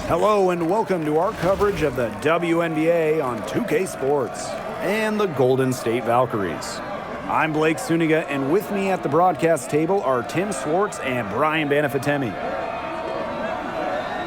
Hello and welcome to our coverage of the WNBA on 2K Sports and the Golden State Valkyries. I'm Blake Suniga, and with me at the broadcast table are Tim Swartz and Brian Banafitemi.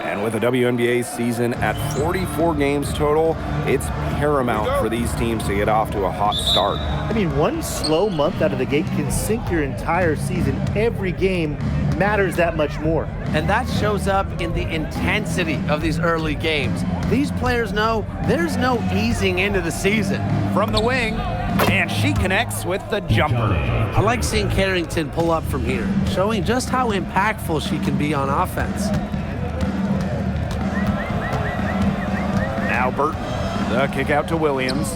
And with the WNBA season at 44 games total, it's paramount for these teams to get off to a hot start. I mean, one slow month out of the gate can sink your entire season. Every game matters that much more. And that shows up in the intensity of these early games. These players know there's no easing into the season. From the wing, and she connects with the jumper. I like seeing Carrington pull up from here, showing just how impactful she can be on offense. Now Burton, the kick out to Williams.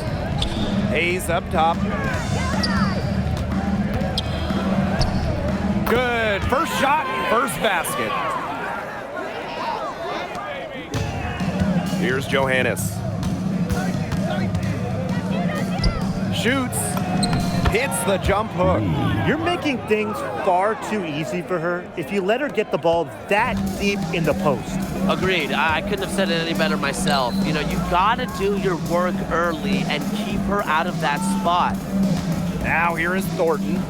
Hayes up top. Good, first shot, first basket. Here's Johannes. Shoots, hits the jump hook. You're making things far too easy for her if you let her get the ball that deep in the post. Agreed. I couldn't have said it any better myself. You know, you gotta do your work early and keep her out of that spot. Now here is Thornton.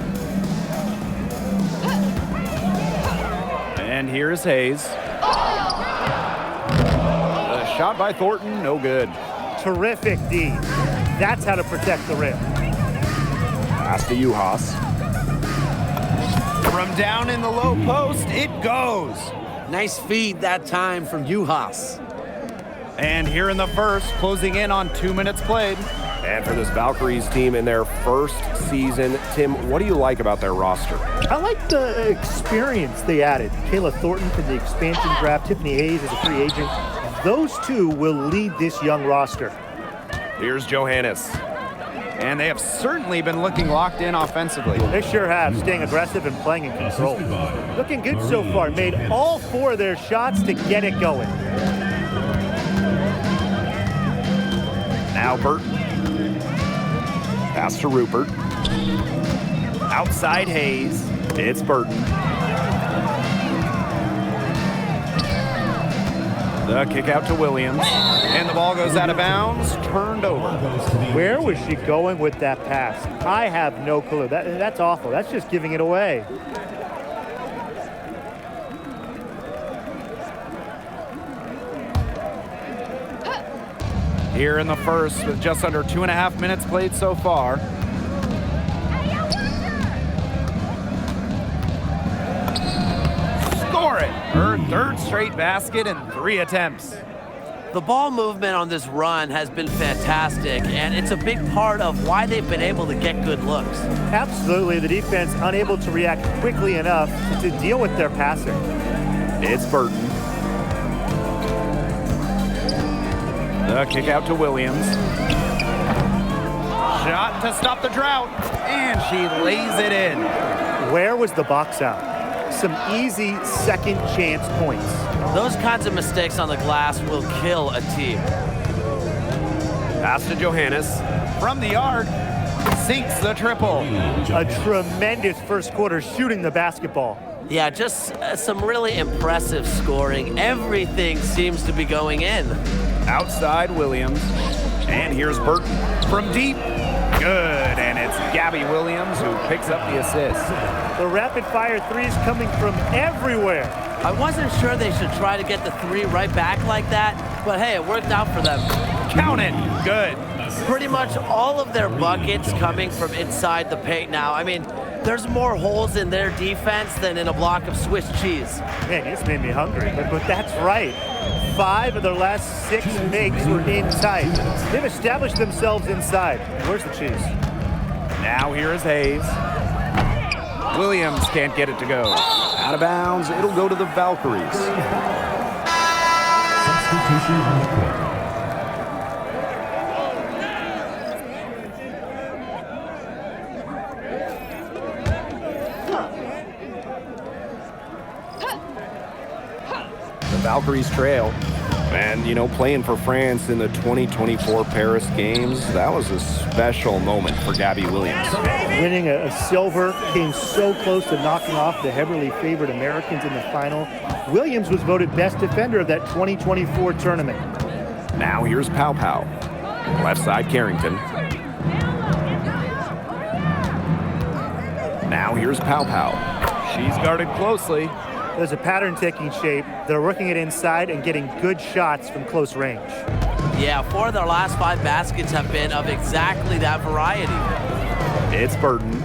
And here is Hayes. The shot by Thornton, no good. Terrific D. That's how to protect the rim. Pass to Uhas. From down in the low post, it goes. Nice feed that time from Uhas. And here in the first, closing in on 2 minutes played. And for this Valkyries team in their first season, Tim, what do you like about their roster? I like the experience they added. Kayla Thornton from the expansion draft, Tiffany Hayes as a free agent. Those two will lead this young roster. Here's Johannes. And they have certainly been looking locked in offensively. They sure have, staying aggressive and playing in control. Looking good so far. Made all 4 of their shots to get it going. Now Burton. Pass to Rupert. Outside Hayes. It's Burton. The kick out to Williams. And the ball goes out of bounds, turned over. Where was she going with that pass? I have no clue. That's awful. That's just giving it away. Here in the first, with just under 2.5 minutes played so far. Score it! Her third straight basket in 3 attempts. The ball movement on this run has been fantastic, and it's a big part of why they've been able to get good looks. Absolutely, the defense unable to react quickly enough to deal with their passing. It's Burton. The kick out to Williams. Shot to stop the drought, and she lays it in. Where was the box out? Some easy second chance points. Those kinds of mistakes on the glass will kill a team. Pass to Johannes. From the yard, sinks the triple. A tremendous first quarter shooting the basketball. Yeah, just some really impressive scoring. Everything seems to be going in. Outside Williams. And here's Burton from deep. Good, and it's Gabby Williams who picks up the assist. The rapid-fire threes coming from everywhere. I wasn't sure they should try to get the 3 right back like that, but hey, it worked out for them. Count it. Good. Pretty much all of their buckets coming from inside the paint now. I mean, there's more holes in their defense than in a block of Swiss cheese. Man, you just made me hungry, but that's right. 5 of their last 6 makes were inside. They've established themselves inside. Where's the cheese? Now here is Hayes. Williams can't get it to go. Out of bounds, it'll go to the Valkyries. Substitution on the court. The Valkyries trail. And, you know, playing for France in the 2024 Paris Games, that was a special moment for Gabby Williams. Winning a silver, came so close to knocking off the heavily favored Americans in the final. Williams was voted best defender of that 2024 tournament. Now here's Pow Pow. Left side Carrington. Now here's Pow Pow. She's guarded closely. There's a pattern taking shape. They're working it inside and getting good shots from close range. Yeah, 4 of their last 5 baskets have been of exactly that variety. It's Burton.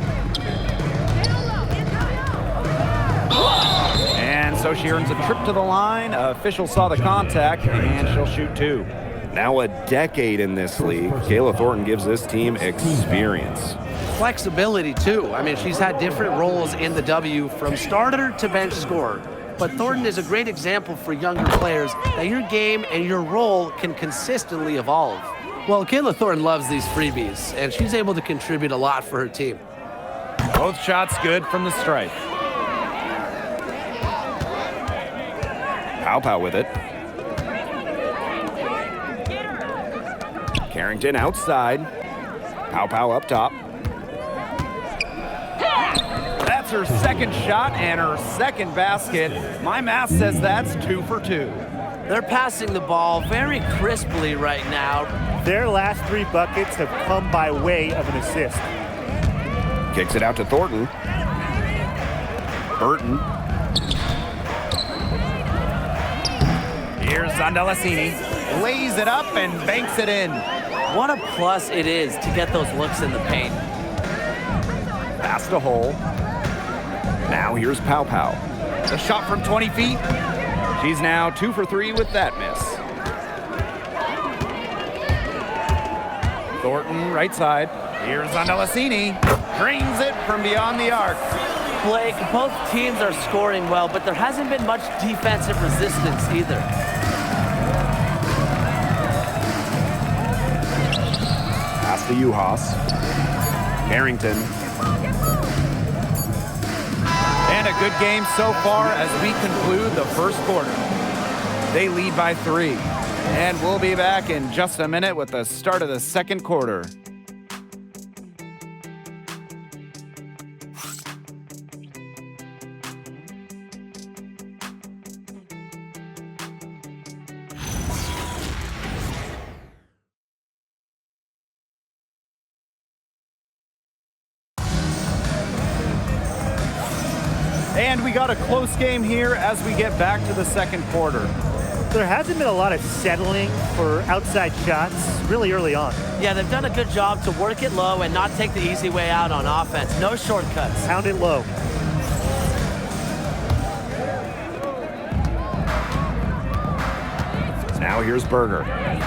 And so she earns a trip to the line. Official saw the contact, and she'll shoot 2. Now a decade in this league, Kayla Thornton gives this team experience. Flexibility, too. I mean, she's had different roles in the W from starter to bench scorer. But Thornton is a great example for younger players that your game and your role can consistently evolve. Well, Kayla Thornton loves these freebies, and she's able to contribute a lot for her team. Both shots good from the stripe. Pow Pow with it. Carrington outside. Pow Pow up top. That's her second shot and her second basket. My math says that's 2 for 2. They're passing the ball very crisply right now. Their last 3 buckets have come by way of an assist. Kicks it out to Thornton. Burton. Here's Zandalasini. Lays it up and banks it in. What a plus it is to get those looks in the paint. Past a hole. Now here's Pow Pow. The shot from 20 feet. She's now 2 for 3 with that miss. Thornton, right side. Here's Zandalasini. Drains it from beyond the arc. Blake, both teams are scoring well, but there hasn't been much defensive resistance either. Pass to Uhas. Carrington. And a good game so far as we conclude the first quarter. They lead by 3. And we'll be back in just a minute with the start of the second quarter. And we got a close game here as we get back to the second quarter. There hasn't been a lot of settling for outside shots really early on. Yeah, they've done a good job to work it low and not take the easy way out on offense. No shortcuts. Pound it low. Now here's Berger.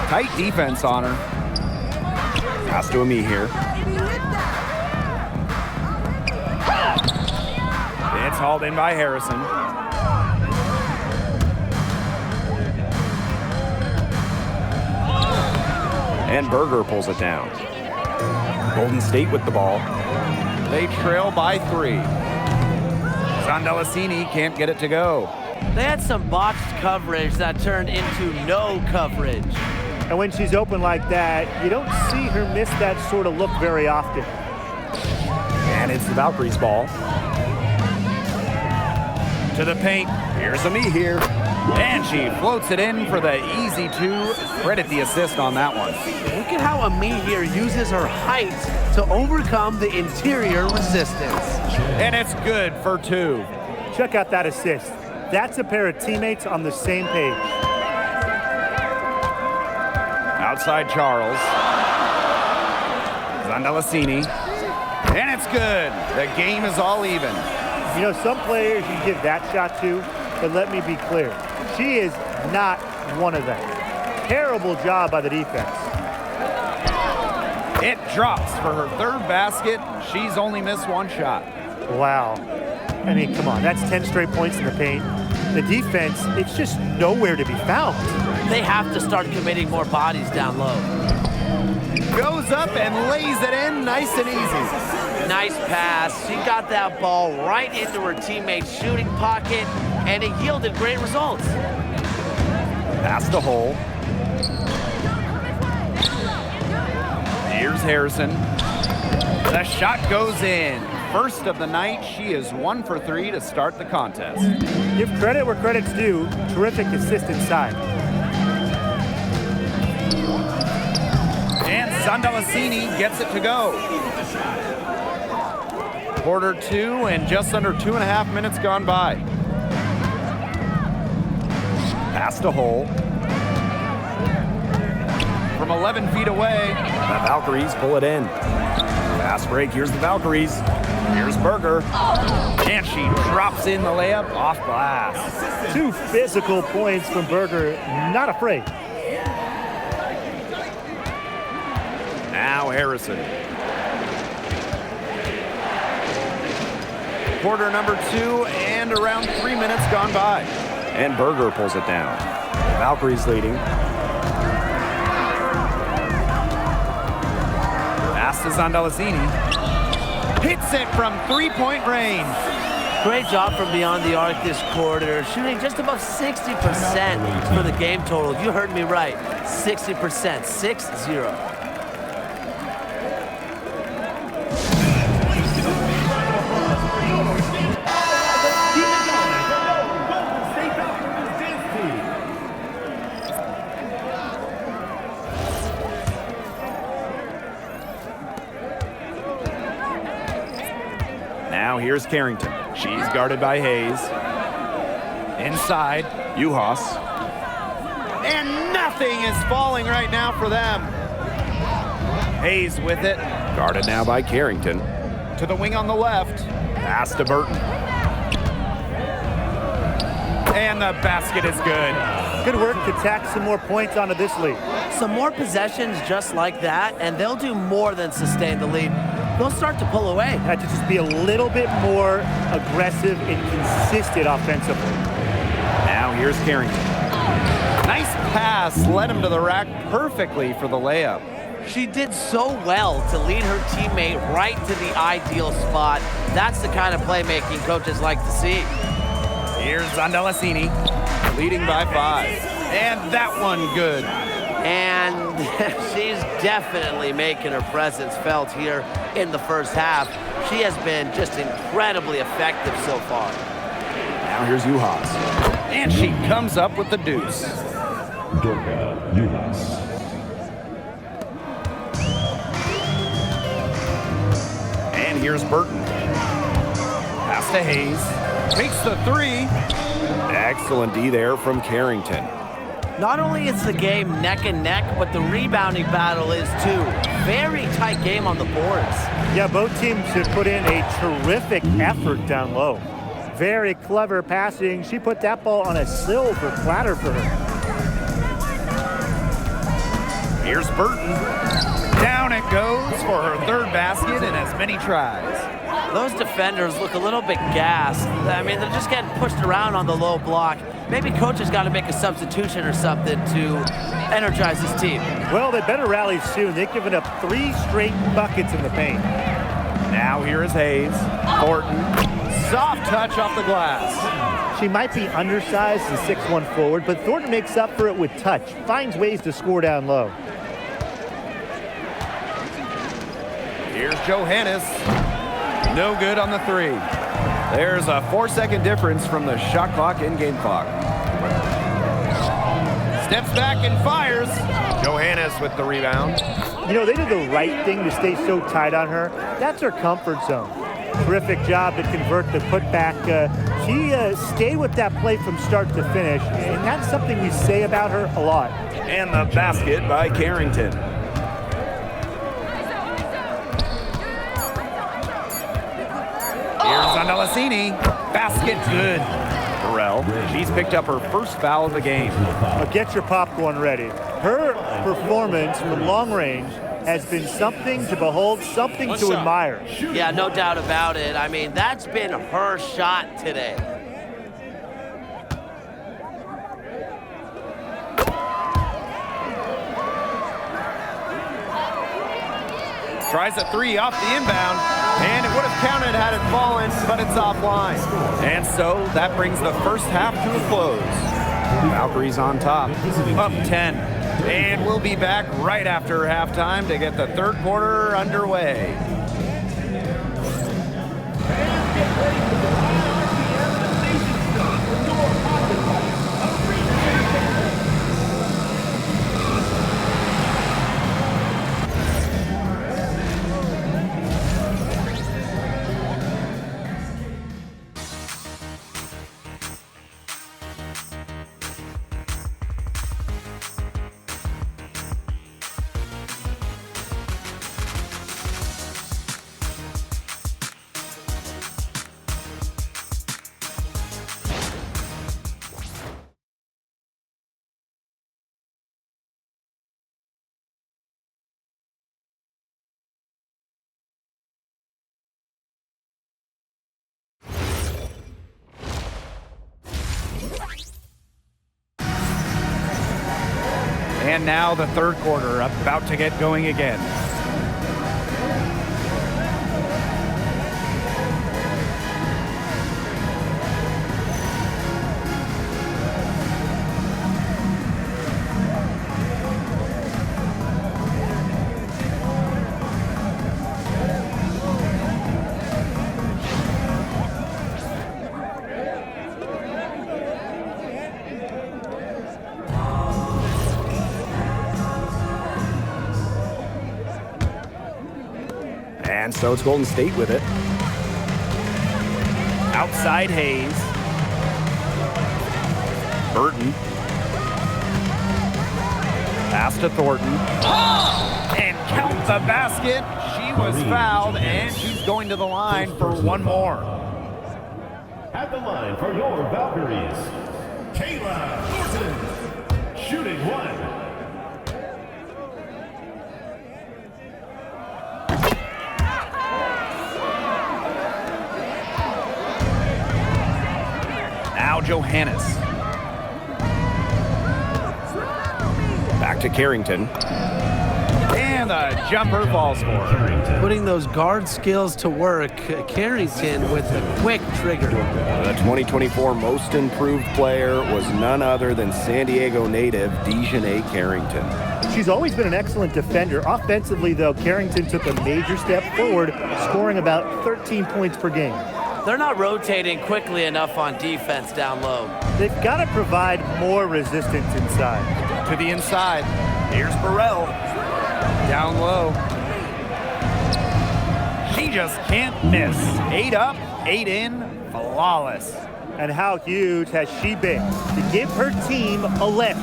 Tight defense on her. Pass to Ami here. It's hauled in by Harrison. And Berger pulls it down. Golden State with the ball. They trail by 3. Zandalasini can't get it to go. They had some botched coverage that turned into no coverage. And when she's open like that, you don't see her miss that sort of look very often. And it's the Valkyries' ball. To the paint. Here's Ami here. And she floats it in for the easy 2. Credit the assist on that one. Look at how Ami here uses her height to overcome the interior resistance. And it's good for 2. Check out that assist. That's a pair of teammates on the same page. Outside Charles. Zandalasini. And it's good. The game is all even. You know, some players you give that shot to, but let me be clear. She is not one of them. Terrible job by the defense. It drops for her 3rd basket. She's only missed 1 shot. Wow. I mean, come on. That's 10 straight points in the paint. The defense, it's just nowhere to be found. They have to start committing more bodies down low. Goes up and lays it in nice and easy. Nice pass. She got that ball right into her teammate's shooting pocket, and it yielded great results. Past the hole. Here's Harrison. The shot goes in. First of the night, she is 1 for 3 to start the contest. Give credit where credit's due. Terrific assist inside. And Sandalasini gets it to go. Quarter 2 and just under 2.5 minutes gone by. Past a hole. From 11 feet away, the Valkyries pull it in. Fast break, here's the Valkyries. Here's Berger. And she drops in the layup off glass. 2 physical points from Berger, not afraid. Now Harrison. Quarter number 2 and around 3 minutes gone by. And Berger pulls it down. The Valkyries leading. Pass to Zandalasini. Hits it from 3-point range. Great job from beyond the arc this quarter, shooting just above 60% for the game total. You heard me right, 60%, 6-0. Now here's Carrington. She's guarded by Hayes. Inside, Uhas. And nothing is falling right now for them. Hayes with it. Guarded now by Carrington. To the wing on the left. Pass to Burton. And the basket is good. Good work to tack some more points onto this lead. Some more possessions just like that, and they'll do more than sustain the lead. They'll start to pull away. Had to just be a little bit more aggressive and consistent offensively. Now here's Carrington. Nice pass, led him to the rack perfectly for the layup. She did so well to lead her teammate right to the ideal spot. That's the kind of playmaking coaches like to see. Here's Zandalasini, leading by 5. And that one good. And she's definitely making her presence felt here in the first half. She has been just incredibly effective so far. Now here's Uhas. And she comes up with the deuce. Dorka Uhas. And here's Burton. Pass to Hayes. Takes the 3. Excellent D there from Carrington. Not only is the game neck and neck, but the rebounding battle is too. Very tight game on the boards. Yeah, both teams have put in a terrific effort down low. Very clever passing. She put that ball on a silver platter for her. Here's Burton. Down it goes for her 3rd basket in as many tries. Those defenders look a little bit gassed. I mean, they're just getting pushed around on the low block. Maybe coach has got to make a substitution or something to energize his team. Well, they better rally soon. They've given up 3 straight buckets in the paint. Now here is Hayes. Thornton. Soft touch off the glass. She might be undersized as 6'1" forward, but Thornton makes up for it with touch. Finds ways to score down low. Here's Johannes. No good on the 3. There's a 4-second difference from the shot clock and game clock. Steps back and fires. Johannes with the rebound. You know, they did the right thing to stay so tight on her. That's her comfort zone. Terrific job to convert the putback. She stayed with that play from start to finish, and that's something we say about her a lot. And the basket by Carrington. Here's Zandalasini. Basket good. Burrell, she's picked up her first foul of the game. Now get your popcorn ready. Her performance from long range has been something to behold, something to admire. Yeah, no doubt about it. I mean, that's been her shot today. Tries a 3 off the inbound, and it would have counted had it fallen, but it's offline. And so that brings the first half to a close. Valkyries on top, up 10. And we'll be back right after halftime to get the third quarter underway. And now the third quarter about to get going again. And so it's Golden State with it. Outside Hayes. Burton. Pass to Thornton. And count the basket. She was fouled, and she's going to the line for one more. At the line for your Valkyries, Kayla Thornton, shooting one. Now Johannes. Back to Carrington. And the jumper falls for her. Putting those guard skills to work, Carrington with a quick trigger. The 2024 Most Improved Player was none other than San Diego native Dejanay Carrington. She's always been an excellent defender. Offensively, though, Carrington took a major step forward, scoring about 13 points per game. They're not rotating quickly enough on defense down low. They've got to provide more resistance inside. To the inside. Here's Burrell. Down low. She just can't miss. 8 up, 8 in, flawless. And how huge has she been to give her team a lift?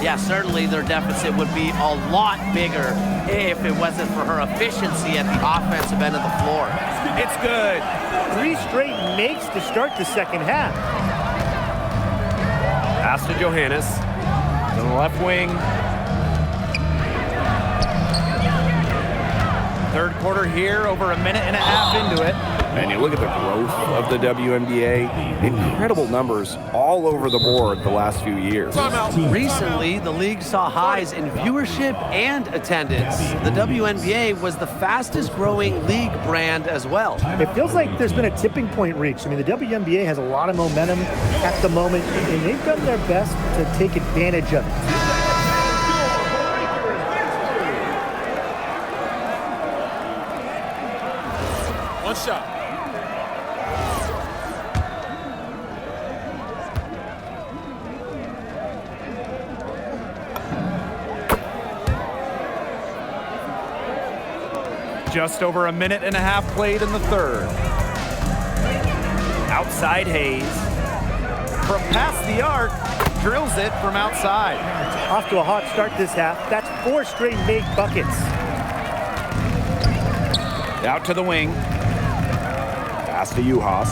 Yeah, certainly their deficit would be a lot bigger if it wasn't for her efficiency at the offensive end of the floor. It's good. 3 straight makes to start the second half. Pass to Johannes. To the left wing. Third quarter here, over a minute and a half into it. And you look at the growth of the WNBA, incredible numbers all over the board the last few years. Recently, the league saw highs in viewership and attendance. The WNBA was the fastest growing league brand as well. It feels like there's been a tipping point reached. I mean, the WNBA has a lot of momentum at the moment, and they've done their best to take advantage of it. One shot. Just over a minute and a half played in the third. Outside Hayes. From past the arc, drills it from outside. Off to a hot start this half. That's 4 straight made buckets. Out to the wing. Pass to Uhas.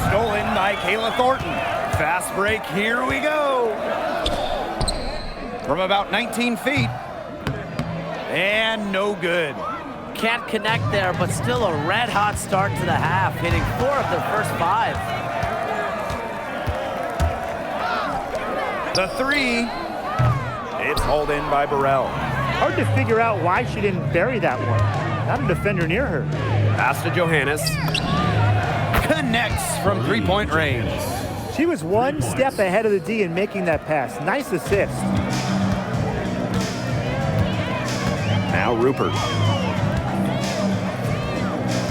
Stolen by Kayla Thornton. Fast break, here we go. From about 19 feet. And no good. Can't connect there, but still a red-hot start to the half, hitting 4 of their first 5. The 3. It's hauled in by Burrell. Hard to figure out why she didn't bury that one. Not a defender near her. Pass to Johannes. Connects from 3-point range. She was one step ahead of the D in making that pass. Nice assist. Now Rupert.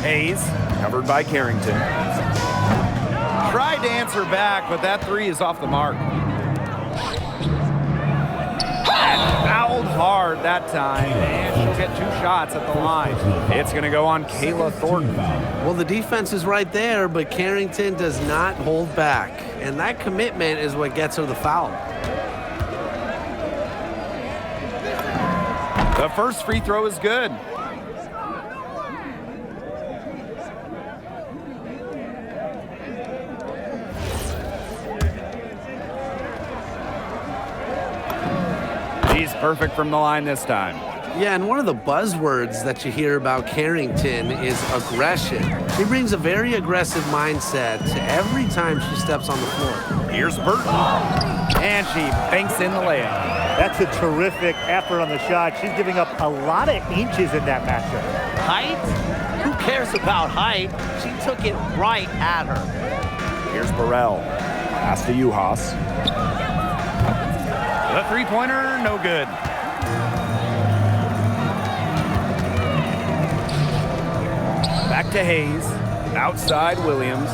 Hayes, covered by Carrington. Tried to answer back, but that three is off the mark. And fouled hard that time, and she'll get 2 shots at the line. It's going to go on Kayla Thornton. Well, the defense is right there, but Carrington does not hold back. And that commitment is what gets her the foul. The first free throw is good. She's perfect from the line this time. Yeah, and one of the buzzwords that you hear about Carrington is aggression. She brings a very aggressive mindset to every time she steps on the floor. Here's Burton, and she banks in the layup. That's a terrific effort on the shot. She's giving up a lot of inches in that matchup. Height? Who cares about height? She took it right at her. Here's Burrell. Pass to Uhas. The three-pointer, no good. Back to Hayes. Outside Williams.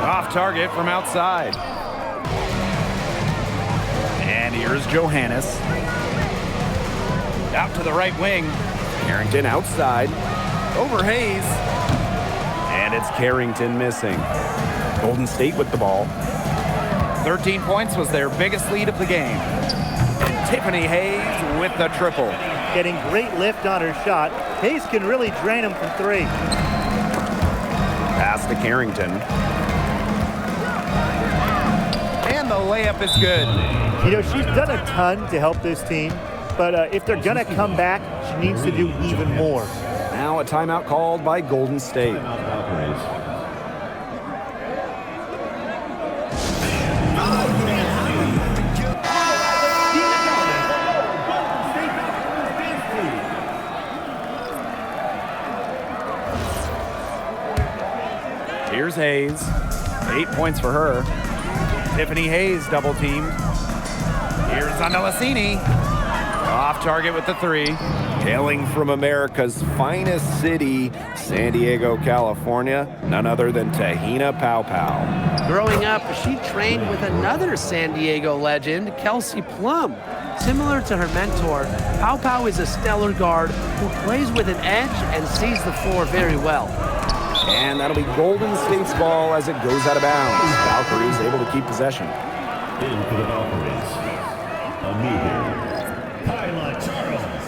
Off target from outside. And here's Johannes. Out to the right wing. Carrington outside. Over Hayes. And it's Carrington missing. Golden State with the ball. 13 points was their biggest lead of the game. Tiffany Hayes with the triple. Getting great lift on her shot. Hayes can really drain him from 3. Pass to Carrington. And the layup is good. You know, she's done a ton to help this team, but if they're going to come back, she needs to do even more. Now a timeout called by Golden State. Here's Hayes. 8 points for her. Tiffany Hayes double teamed. Here's Andalasini. Off target with the 3. Hailing from America's finest city, San Diego, California, none other than Tahina Pow Pow. Growing up, she trained with another San Diego legend, Kelsey Plum. Similar to her mentor, Pow Pow is a stellar guard who plays with an edge and sees the floor very well. And that'll be Golden State's ball as it goes out of bounds. Valkyries able to keep possession. In for the Valkyries, Kyla Charles.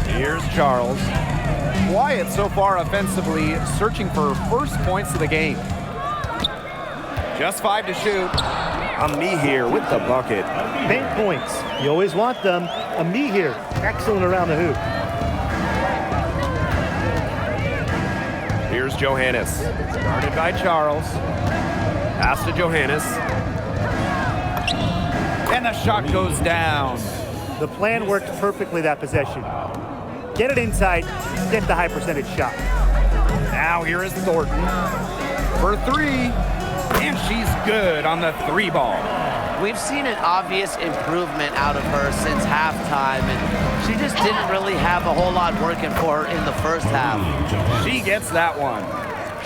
Here's Charles. Quiet so far offensively, searching for first points of the game. Just 5 to shoot. Amihir with the bucket. Paint points. You always want them. Amihir, excellent around the hoop. Here's Johannes. Guarded by Charles. Pass to Johannes. And the shot goes down. The plan worked perfectly that possession. Get it inside, get the high percentage shot. Now here is Thornton for 3. And she's good on the 3 ball. We've seen an obvious improvement out of her since halftime, and she just didn't really have a whole lot working for her in the first half. She gets that one.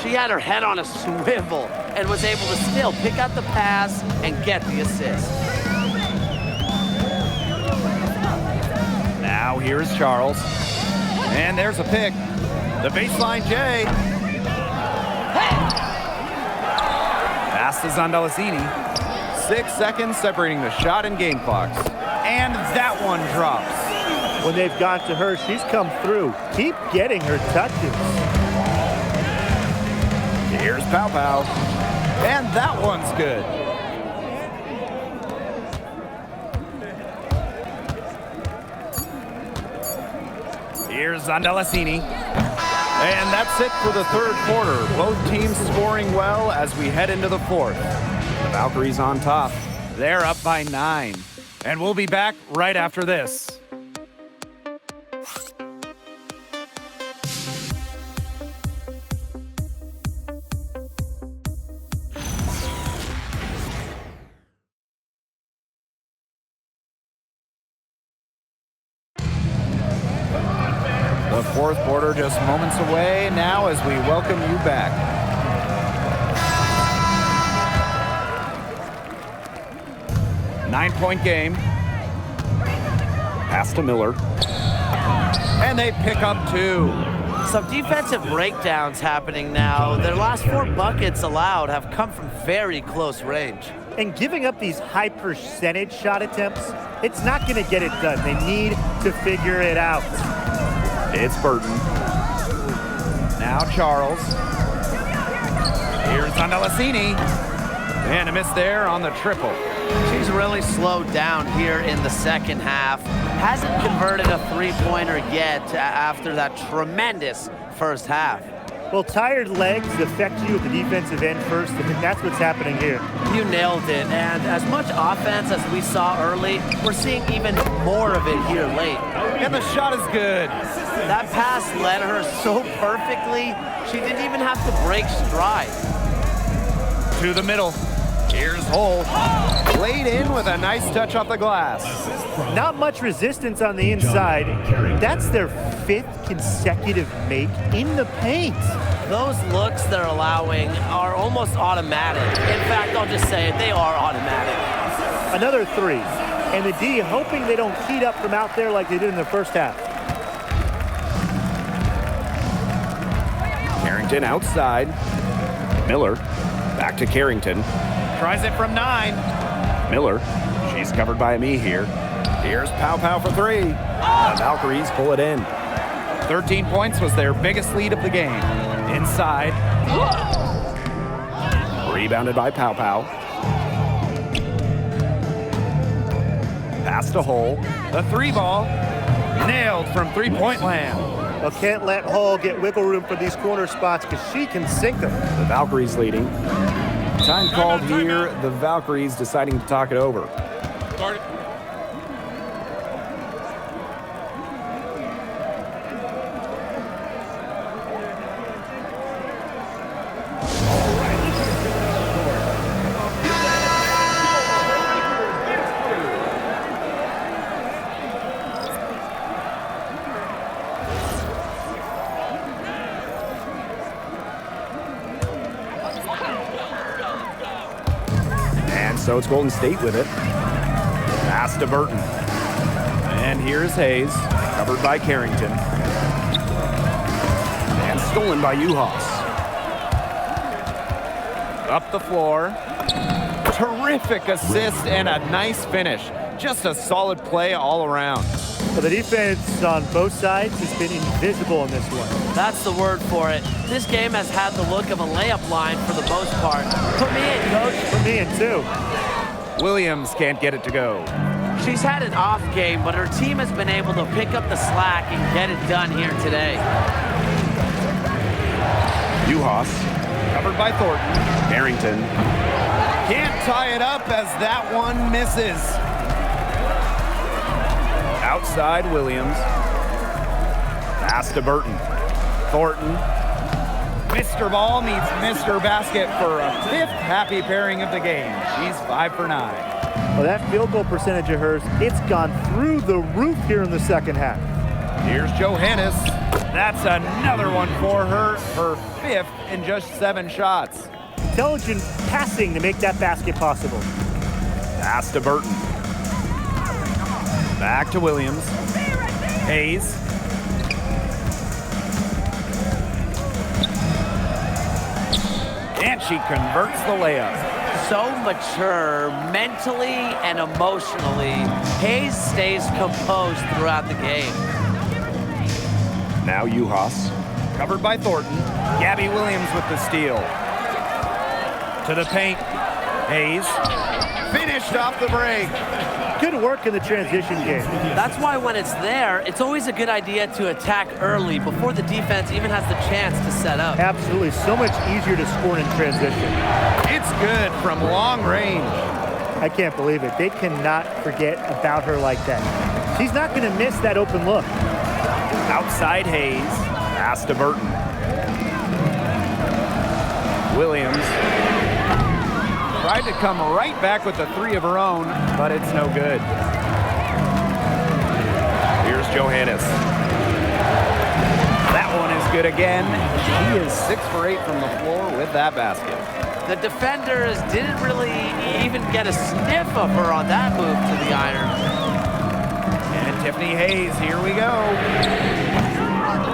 She had her head on a swivel and was able to still pick out the pass and get the assist. Now here's Charles. And there's a pick. The baseline J. Pass to Zandalasini. 6 seconds separating the shot and game clocks. And that one drops. When they've got to her, she's come through. Keep getting her touches. Here's Pow Pow. And that one's good. Here's Zandalasini. And that's it for the third quarter. Both teams scoring well as we head into the fourth. The Valkyries on top. They're up by 9. And we'll be back right after this. Fourth quarter just moments away now as we welcome you back. Nine-point game. Pass to Miller. And they pick up 2. Some defensive breakdowns happening now. Their last 4 buckets allowed have come from very close range. And giving up these high percentage shot attempts, it's not going to get it done. They need to figure it out. It's Burton. Now Charles. Here's Andalassini. And a miss there on the triple. She's really slowed down here in the second half. Hasn't converted a three-pointer yet after that tremendous first half. Well, tired legs affect you at the defensive end first, and that's what's happening here. You nailed it, and as much offense as we saw early, we're seeing even more of it here late. And the shot is good. That pass led her so perfectly, she didn't even have to break stride. To the middle. Here's Hull. Laid in with a nice touch off the glass. Not much resistance on the inside. That's their 5th consecutive make in the paint. Those looks they're allowing are almost automatic. In fact, I'll just say it, they are automatic. Another 3. And the D hoping they don't heat up from out there like they did in the first half. Carrington outside. Miller back to Carrington. Tries it from 9. Miller, she's covered by me here. Here's Pow Pow for 3. The Valkyries pull it in. 13 points was their biggest lead of the game. Inside. Rebounded by Pow Pow. Pass to Hull. The 3 ball. Nailed from three-point land. Well, can't let Hull get wiggle room for these corner spots because she can sink them. The Valkyries leading. Time called here. The Valkyries deciding to talk it over. So it's Golden State with it. Pass to Burton. And here's Hayes, covered by Carrington. And stolen by Uhas. Up the floor. Terrific assist and a nice finish. Just a solid play all around. Well, the defense on both sides has been invisible in this one. That's the word for it. This game has had the look of a layup line for the most part. Put me in, coach. Put me in, too. Williams can't get it to go. She's had an off game, but her team has been able to pick up the slack and get it done here today. Uhas, covered by Thornton. Carrington can't tie it up as that one misses. Outside Williams. Pass to Burton. Thornton. Mr. Ball meets Mr. Basket for a 5th happy pairing of the game. She's 5 for 9. Well, that field goal percentage of hers, it's gone through the roof here in the second half. Here's Johannes. That's another one for her. Her 5th in just 7 shots. Intelligent passing to make that basket possible. Pass to Burton. Back to Williams. Hayes. And she converts the layup. So mature mentally and emotionally. Hayes stays composed throughout the game. Now Uhas, covered by Thornton. Gabby Williams with the steal. To the paint. Hayes. Finished off the break. Good work in the transition game. That's why when it's there, it's always a good idea to attack early before the defense even has the chance to set up. Absolutely. So much easier to score in transition. It's good from long range. I can't believe it. They cannot forget about her like that. She's not going to miss that open look. Outside Hayes. Pass to Burton. Williams tried to come right back with the 3 of her own, but it's no good. Here's Johannes. good again. She is 6 for 8 from the floor with that basket. The defenders didn't really even get a sniff of her on that move to the iron. And Tiffany Hayes, here we go.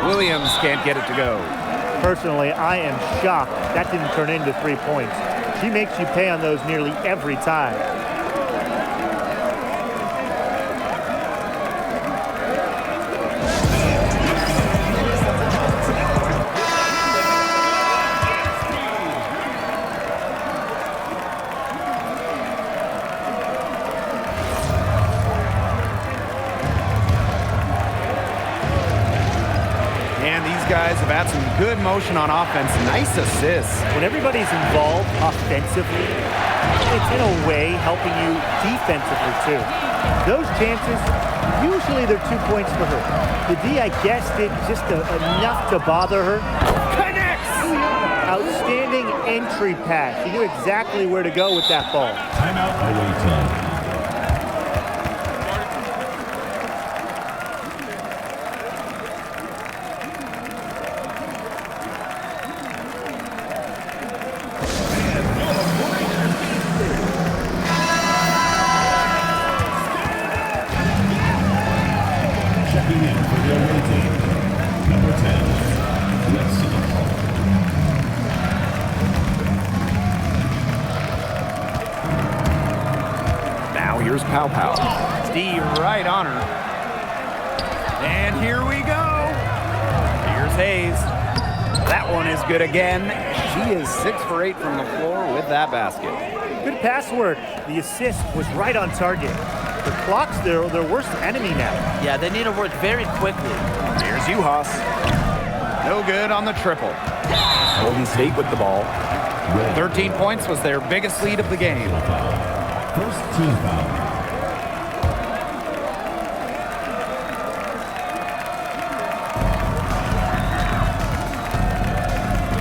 Williams can't get it to go. Personally, I am shocked that didn't turn into 3 points. She makes you pay on those nearly every time. Guys have had some good motion on offense. Nice assists. When everybody's involved offensively, it's in a way helping you defensively too. Those chances, usually they're 2 points for her. The D, I guess, did just enough to bother her. Connects! Outstanding entry pass. She knew exactly where to go with that ball. Timeout away team. Here's Pow Pow. D right on her. And here we go. Here's Hayes. That one is good again. She is 6 for 8 from the floor with that basket. Good pass work. The assist was right on target. The clock's their worst enemy now. Yeah, they need to work very quickly. Here's Uhas. No good on the triple. Golden State with the ball. 13 points was their biggest lead of the game. First team foul.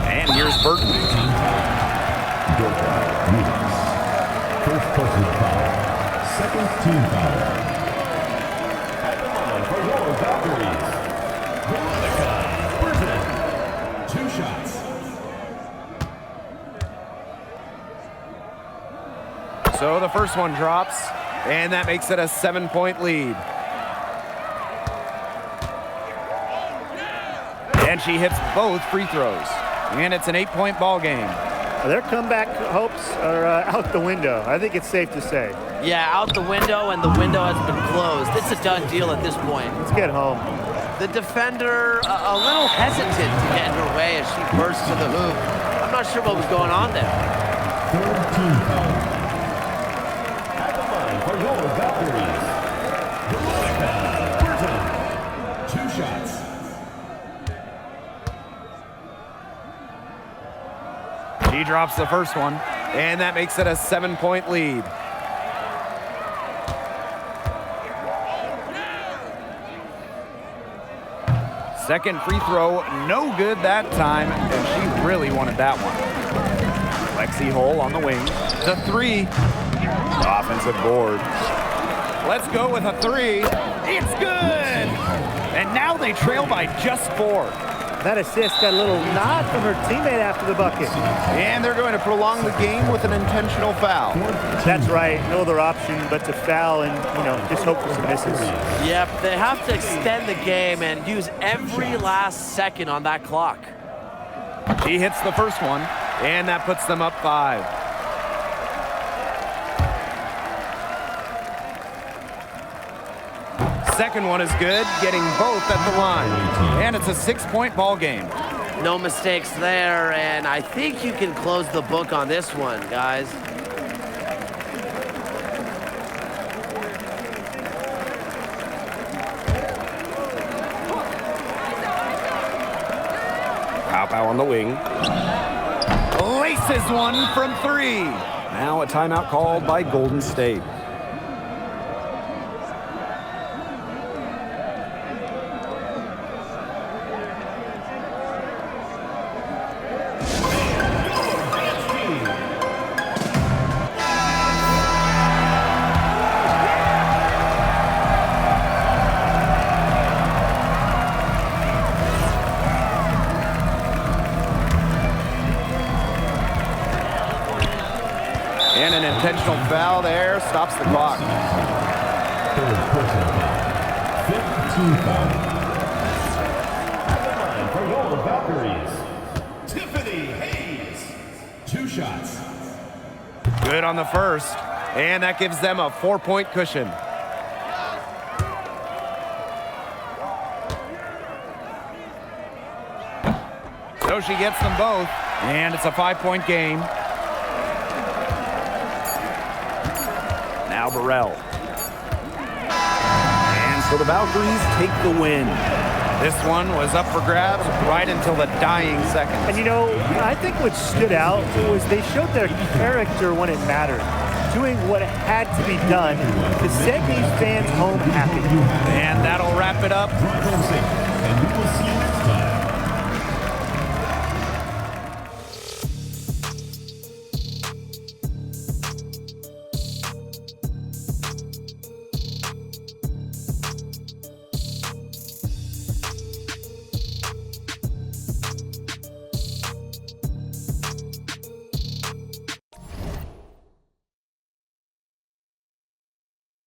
And here's Burton. First personal foul. Second team foul. For your Valkyries, Veronica Burton. 2 shots. So the first one drops, and that makes it a 7-point lead. And she hits both free throws, and it's an 8-point ball game. Their comeback hopes are out the window. I think it's safe to say. Yeah, out the window, and the window has been closed. It's a done deal at this point. Let's get home. The defender a little hesitant to get in her way as she bursts to the hoop. I'm not sure what was going on there. Third team foul. For your Valkyries, Veronica Burton. 2 shots. She drops the first one, and that makes it a 7-point lead. Second free throw, no good that time, and she really wanted that one. Lexi Hull on the wing. The 3. Offensive board. Let's go with a 3. It's good! And now they trail by just 4. That assist got a little nod from her teammate after the bucket. And they're going to prolong the game with an intentional foul. That's right. No other option but to foul and, just hope for some misses. Yep, they have to extend the game and use every last second on that clock. She hits the first one, and that puts them up 5. Second one is good, getting both at the line. And it's a 6-point ball game. No mistakes there, and I think you can close the book on this one, guys. Pow Pow on the wing. Laces one from 3. Now a timeout called by Golden State. Intentional foul there, stops the clock. Third personal foul. 5th team foul. And for your Valkyries, Tiffany Hayes. 2 shots. Good on the first, and that gives them a 4-point cushion. So she gets them both, and it's a 5-point game. Now Burrell. And so the Valkyries take the win. This one was up for grabs right until the dying seconds. And you know, I think what stood out was they showed their character when it mattered, doing what had to be done to send these fans home happy. And that'll wrap it up. Drive home safe, and we will see you next time.